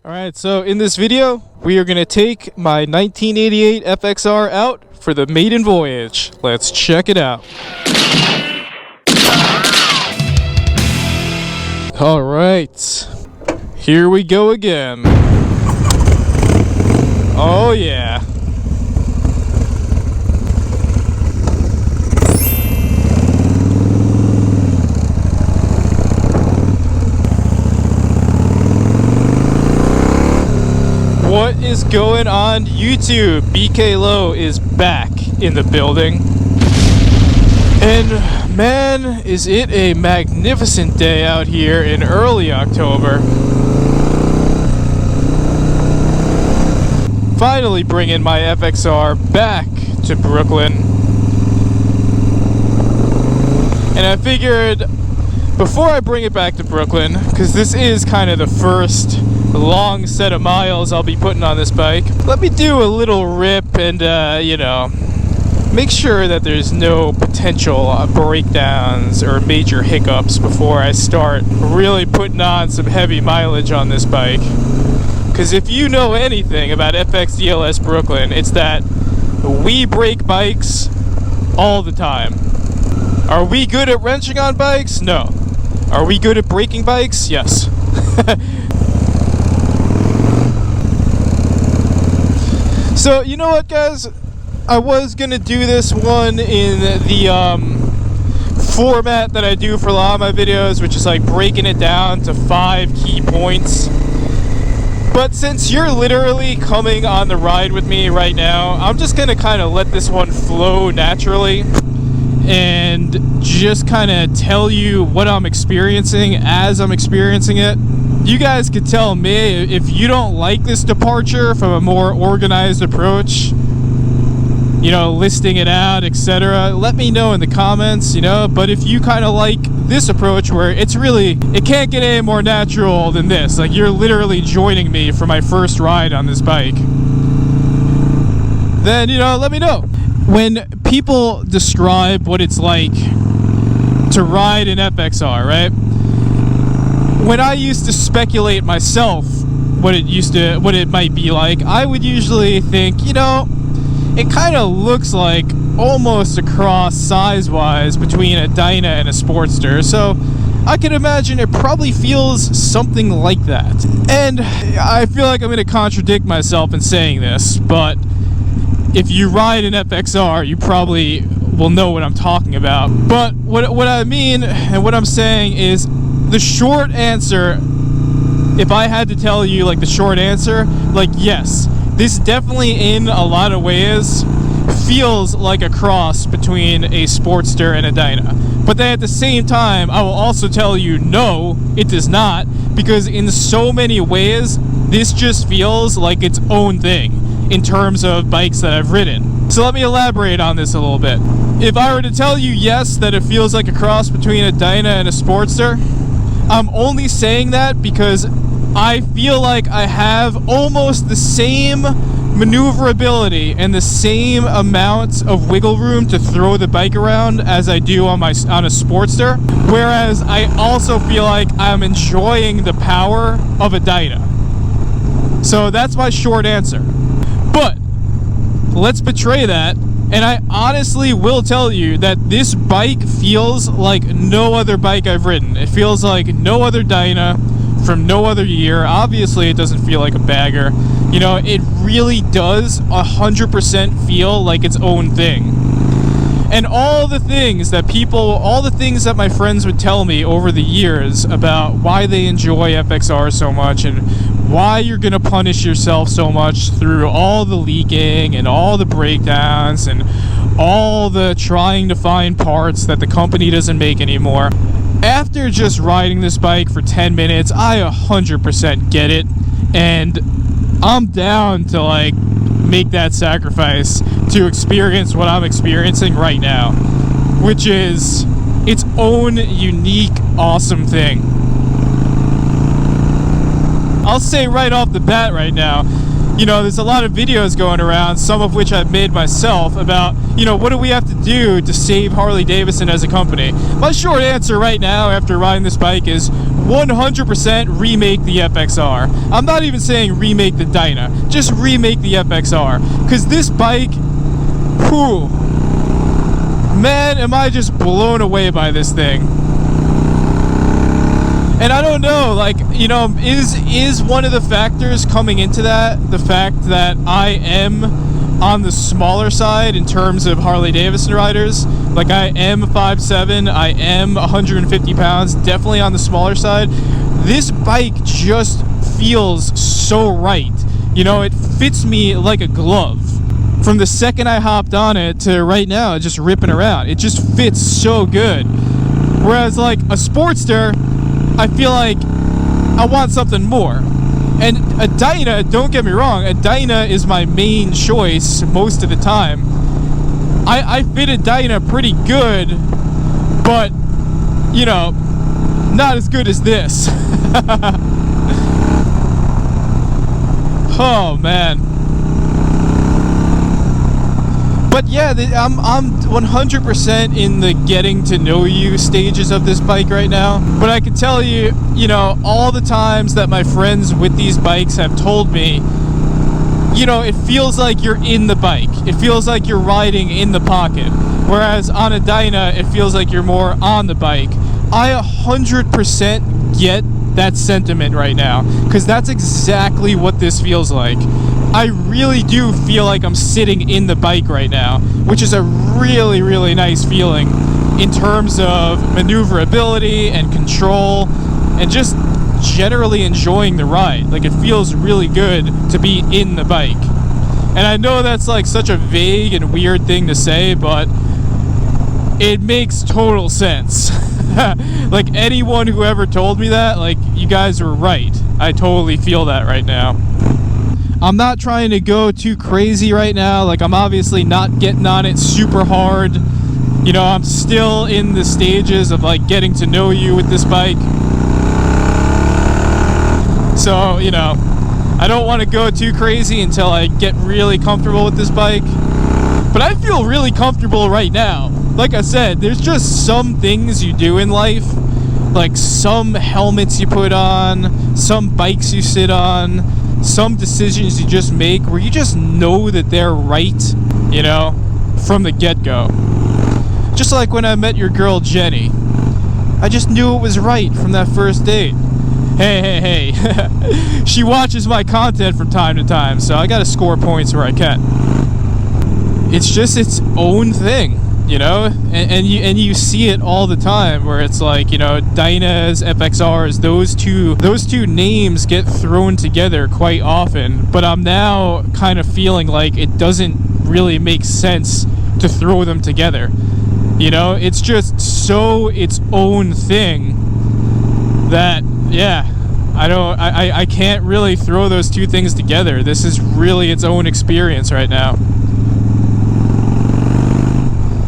Alright, so in this video, we are going to take my 1988 FXR out for the maiden voyage. Let's check it out. Alright, here we go again. Oh yeah. What is going on YouTube? BK Low is back in the building. And man, is it a magnificent day out here in early October. Finally bringing my FXR back to Brooklyn. And I figured before I bring it back to Brooklyn, because this is kind of the first long set of miles I'll be putting on this bike, let me do a little rip and make sure that there's no potential breakdowns or major hiccups before I start really putting on some heavy mileage on this bike. Because if you know anything about FXDLS Brooklyn, it's that we break bikes all the time. Are we good at wrenching on bikes? No. Are we good at breaking bikes? Yes. So, you know what, guys? I was going to do this one in the format that I do for a lot of my videos, which is like breaking it down to 5 key points. But since you're literally coming on the ride with me right now, I'm just going to kind of let this one flow naturally and just kind of tell you what I'm experiencing as I'm experiencing it. You guys could tell me if you don't like this departure from a more organized approach, you know, listing it out, etc. Let me know in the comments, you know. But if you kind of like this approach where it can't get any more natural than this, like you're literally joining me for my first ride on this bike, then, you know, let me know. When people describe what it's like to ride an FXR, right? When I used to speculate myself what it might be like, I would usually think, you know, it kind of looks like almost a cross size-wise between a Dyna and a Sportster. So I can imagine it probably feels something like that. And I feel like I'm going to contradict myself in saying this, but if you ride an FXR, you probably will know what I'm talking about. But what I mean and what I'm saying is the short answer, if I had to tell you like the short answer, like yes, this definitely in a lot of ways feels like a cross between a Sportster and a Dyna. But then at the same time, I will also tell you no, it does not, because in so many ways, this just feels like its own thing in terms of bikes that I've ridden. So let me elaborate on this a little bit. If I were to tell you yes, that it feels like a cross between a Dyna and a Sportster, I'm only saying that because I feel like I have almost the same maneuverability and the same amount of wiggle room to throw the bike around as I do on a Sportster, whereas I also feel like I'm enjoying the power of a Dyna. So that's my short answer. But let's betray that, and I honestly will tell you that this bike feels like no other bike I've ridden. It feels like no other Dyna from no other year. Obviously, it doesn't feel like a bagger. You know, it really does 100% feel like its own thing. And all the things that my friends would tell me over the years about why they enjoy FXR so much and why you're going to punish yourself so much through all the leaking and all the breakdowns and all the trying to find parts that the company doesn't make anymore. After just riding this bike for 10 minutes, I 100% get it, and I'm down to like make that sacrifice to experience what I'm experiencing right now, which is its own unique, awesome thing. I'll say right off the bat right now, you know, there's a lot of videos going around, some of which I've made myself, about, you know, what do we have to do to save Harley-Davidson as a company? My short answer right now, after riding this bike, is 100% remake the FXR. I'm not even saying remake the Dyna, just remake the FXR. Because this bike, whew, man, am I just blown away by this thing. And I don't know, like, you know, is one of the factors coming into that the fact that I am on the smaller side in terms of Harley-Davidson riders? Like, I am 5'7", I am 150 pounds, definitely on the smaller side. This bike just feels so right. You know, it fits me like a glove. From the second I hopped on it to right now, it's just ripping around. It just fits so good. Whereas, like, a Sportster, I feel like I want something more. And a Dyna, don't get me wrong, a Dyna is my main choice most of the time. I fit a Dyna pretty good, but, you know, not as good as this. Oh, man. But yeah, I'm 100% in the getting to know you stages of this bike right now. But I can tell you, you know, all the times that my friends with these bikes have told me, you know, it feels like you're in the bike. It feels like you're riding in the pocket. Whereas on a Dyna, it feels like you're more on the bike. I 100% get that sentiment right now, because that's exactly what this feels like. I really do feel like I'm sitting in the bike right now, which is a really, really nice feeling in terms of maneuverability and control and just generally enjoying the ride. Like, it feels really good to be in the bike. And I know that's like such a vague and weird thing to say, but it makes total sense. Like, anyone who ever told me that, like, you guys were right. I totally feel that right now. I'm not trying to go too crazy right now. Like, I'm obviously not getting on it super hard. You know, I'm still in the stages of, like, getting to know you with this bike. So, you know, I don't want to go too crazy until I get really comfortable with this bike. But I feel really comfortable right now. Like I said, there's just some things you do in life, like some helmets you put on, some bikes you sit on, some decisions you just make where you just know that they're right, you know, from the get-go. Just like when I met your girl Jenny. I just knew it was right from that first date. Hey. She watches my content from time to time, so I gotta score points where I can. It's just its own thing, you know, and you see it all the time, where it's like, you know, Dynas, FXRs, those two names get thrown together quite often. But I'm now kind of feeling like it doesn't really make sense to throw them together. You know, it's just so its own thing that, yeah, I can't really throw those two things together. This is really its own experience right now.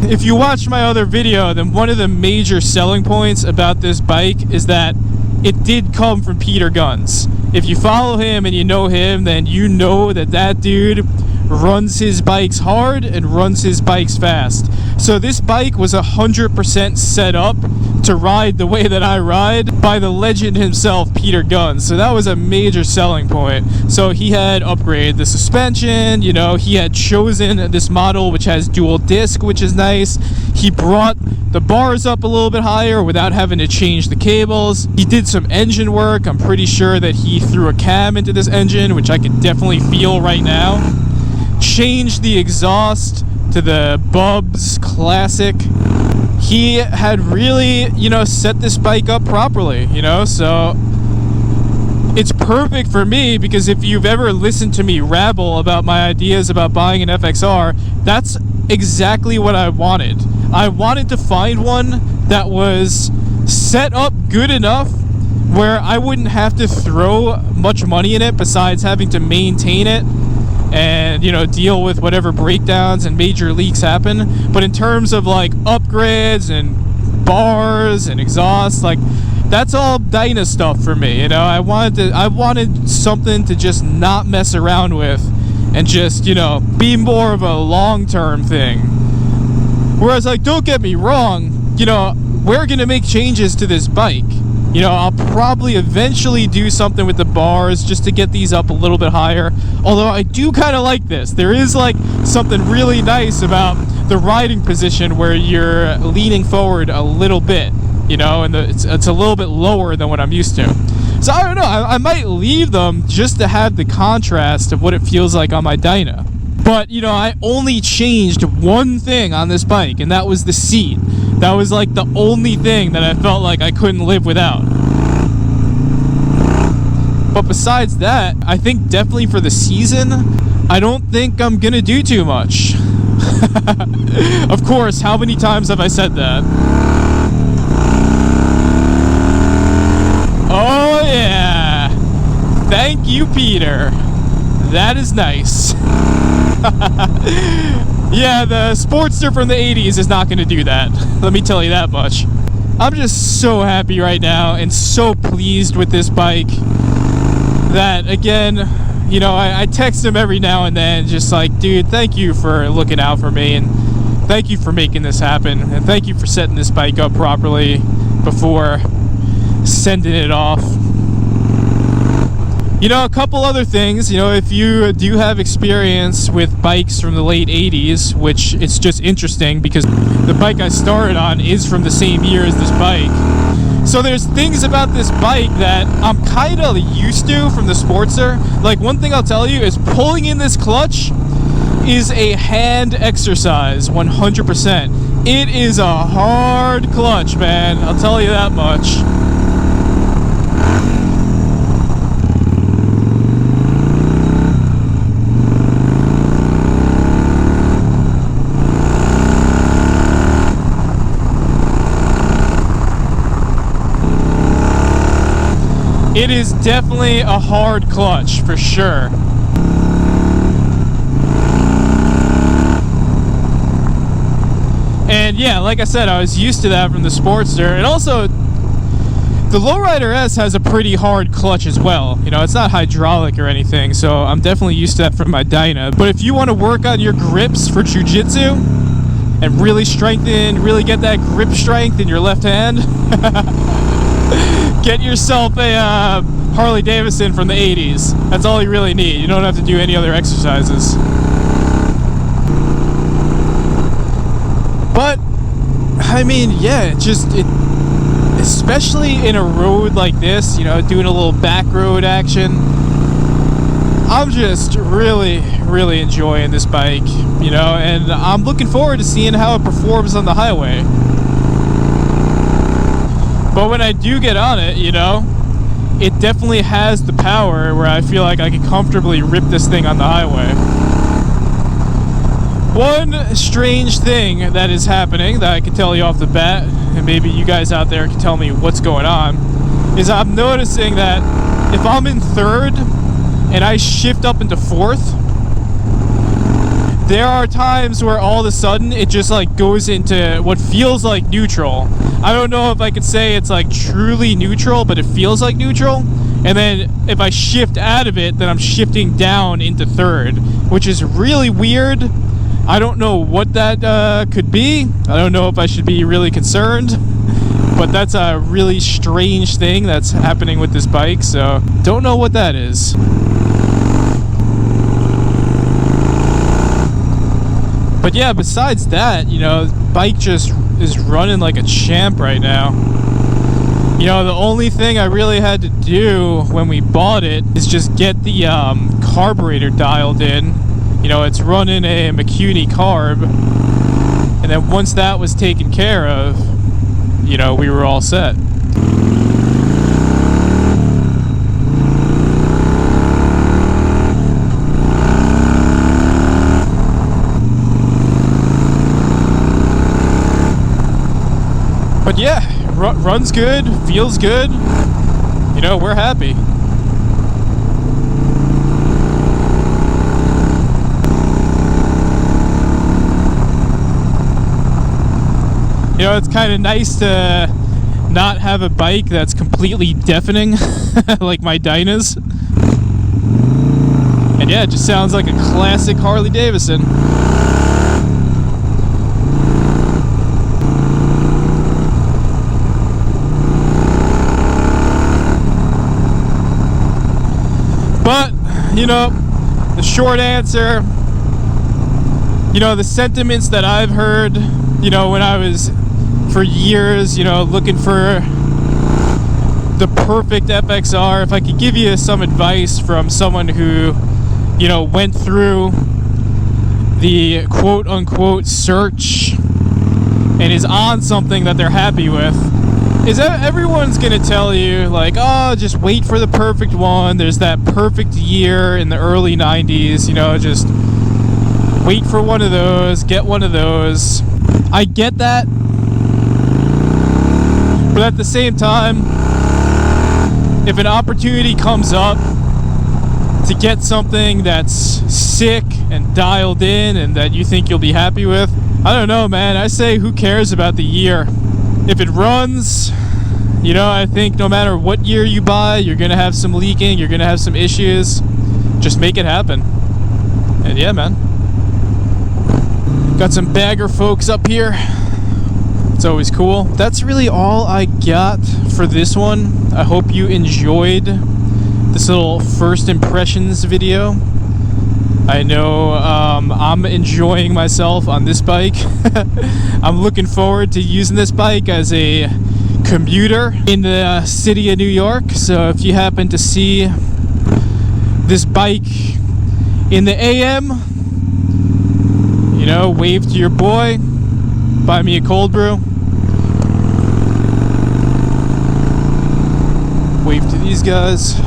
If you watch my other video, then one of the major selling points about this bike is that it did come from Peter Gunz. If you follow him and you know him, then you know that that dude runs his bikes hard and runs his bikes fast. So this bike was 100% set up to ride the way that I ride by the legend himself, Peter Gunz. So that was a major selling point. So he had upgraded the suspension, you know, he had chosen this model which has dual disc, which is nice. He brought the bars up a little bit higher without having to change the cables. He did some engine work. I'm pretty sure that he threw a cam into this engine, which I can definitely feel right now. Changed the exhaust to the Bubs Classic. He had really, you know, set this bike up properly, you know, so it's perfect for me, because if you've ever listened to me rabble about my ideas about buying an FXR, that's exactly what I wanted. I wanted to find one that was set up good enough where I wouldn't have to throw much money in it besides having to maintain it and, you know, deal with whatever breakdowns and major leaks happen. But in terms of like upgrades and bars and exhaust, like that's all Dyna stuff for me. You know, I wanted something to just not mess around with and just, you know, be more of a long-term thing. Whereas, like, don't get me wrong, you know, we're gonna make changes to this bike. You know, I'll probably eventually do something with the bars just to get these up a little bit higher. Although I do kind of like this. There is like something really nice about the riding position where you're leaning forward a little bit, you know, and it's a little bit lower than what I'm used to. So I don't know, I might leave them just to have the contrast of what it feels like on my Dyna. But, you know, I only changed one thing on this bike, and that was the seat. That was like the only thing that I felt like I couldn't live without. But besides that, I think definitely for the season, I don't think I'm gonna do too much. Of course, how many times have I said that? Oh yeah! Thank you, Peter. That is nice. Yeah, the Sportster from the 80s is not going to do that. Let me tell you that much. I'm just so happy right now and so pleased with this bike that, again, you know, I text him every now and then just like, dude, thank you for looking out for me, and thank you for making this happen, and thank you for setting this bike up properly before sending it off. You know, a couple other things, you know, if you do have experience with bikes from the late 80s, which it's just interesting because the bike I started on is from the same year as this bike. So there's things about this bike that I'm kind of used to from the Sportster. Like, one thing I'll tell you is pulling in this clutch is a hand exercise, 100%. It is a hard clutch, man. I'll tell you that much. It is definitely a hard clutch, for sure. And yeah, like I said, I was used to that from the Sportster. And also, the Lowrider S has a pretty hard clutch as well. You know, it's not hydraulic or anything, so I'm definitely used to that from my Dyna. But if you want to work on your grips for jiu-jitsu and really get that grip strength in your left hand, get yourself a Harley-Davidson from the 80s. That's all you really need. You don't have to do any other exercises. But, I mean, yeah, especially in a road like this, you know, doing a little back road action, I'm just really, really enjoying this bike, you know, and I'm looking forward to seeing how it performs on the highway. But when I do get on it, you know, it definitely has the power where I feel like I can comfortably rip this thing on the highway. One strange thing that is happening that I can tell you off the bat, and maybe you guys out there can tell me what's going on, is I'm noticing that if I'm in third and I shift up into fourth, there are times where all of a sudden it just like goes into what feels like neutral. I don't know if I could say it's like truly neutral, but it feels like neutral. And then if I shift out of it, then I'm shifting down into third, which is really weird. I don't know what that could be. I don't know if I should be really concerned, but that's a really strange thing that's happening with this bike, so don't know what that is. But yeah, besides that, you know, the bike just is running like a champ right now. You know, the only thing I really had to do when we bought it is just get the carburetor dialed in. You know, it's running a Mikuni Carb. And then once that was taken care of, you know, we were all set. But yeah, runs good, feels good. You know, we're happy. You know, it's kind of nice to not have a bike that's completely deafening like my Dynas. And yeah, it just sounds like a classic Harley-Davidson. But, you know, the short answer, you know, the sentiments that I've heard, you know, when I was, for years, you know, looking for the perfect FXR, if I could give you some advice from someone who, you know, went through the quote-unquote search and is on something that they're happy with, is that everyone's gonna tell you, like, oh, just wait for the perfect one. There's that perfect year in the early 90s, you know, just wait for one of those, get one of those. I get that, but at the same time, if an opportunity comes up to get something that's sick and dialed in and that you think you'll be happy with, I don't know, man. I say, who cares about the year? If it runs, you know, I think no matter what year you buy, you're gonna have some leaking, you're gonna have some issues. Just make it happen. And yeah, man. Got some bagger folks up here. It's always cool. That's really all I got for this one. I hope you enjoyed this little first impressions video. I know I'm enjoying myself on this bike. I'm looking forward to using this bike as a commuter in the city of New York. So if you happen to see this bike in the AM, you know, wave to your boy, buy me a cold brew. Wave to these guys.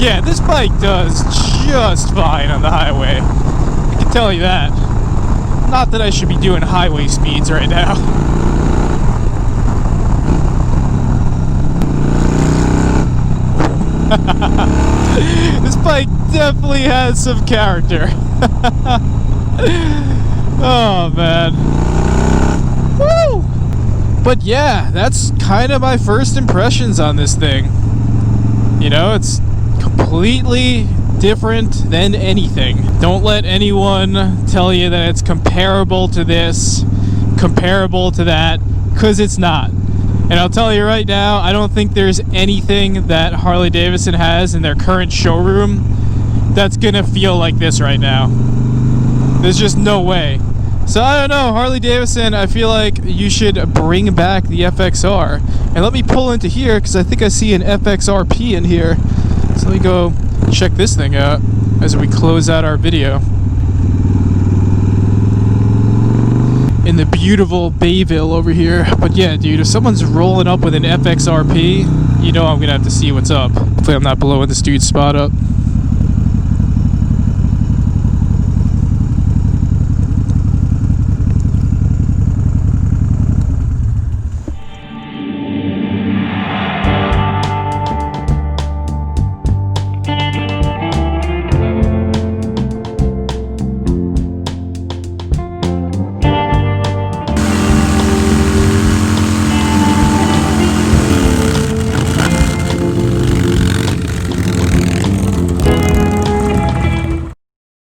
Yeah, this bike does just fine on the highway. I can tell you that. Not that I should be doing highway speeds right now. This bike definitely has some character. Oh, man. Woo! But yeah, that's kind of my first impressions on this thing. You know, it's completely different than anything. Don't let anyone tell you that it's comparable to this, comparable to that, because it's not. And I'll tell you right now, I don't think there's anything that Harley-Davidson has in their current showroom that's gonna feel like this right now. There's just no way. So I don't know, Harley-Davidson, I feel like you should bring back the FXR. And let me pull into here, because I think I see an FXRP in here. So let me go check this thing out as we close out our video. In the beautiful Bayville over here. But yeah, dude, if someone's rolling up with an FXRP, you know I'm gonna have to see what's up. Hopefully I'm not blowing this dude's spot up.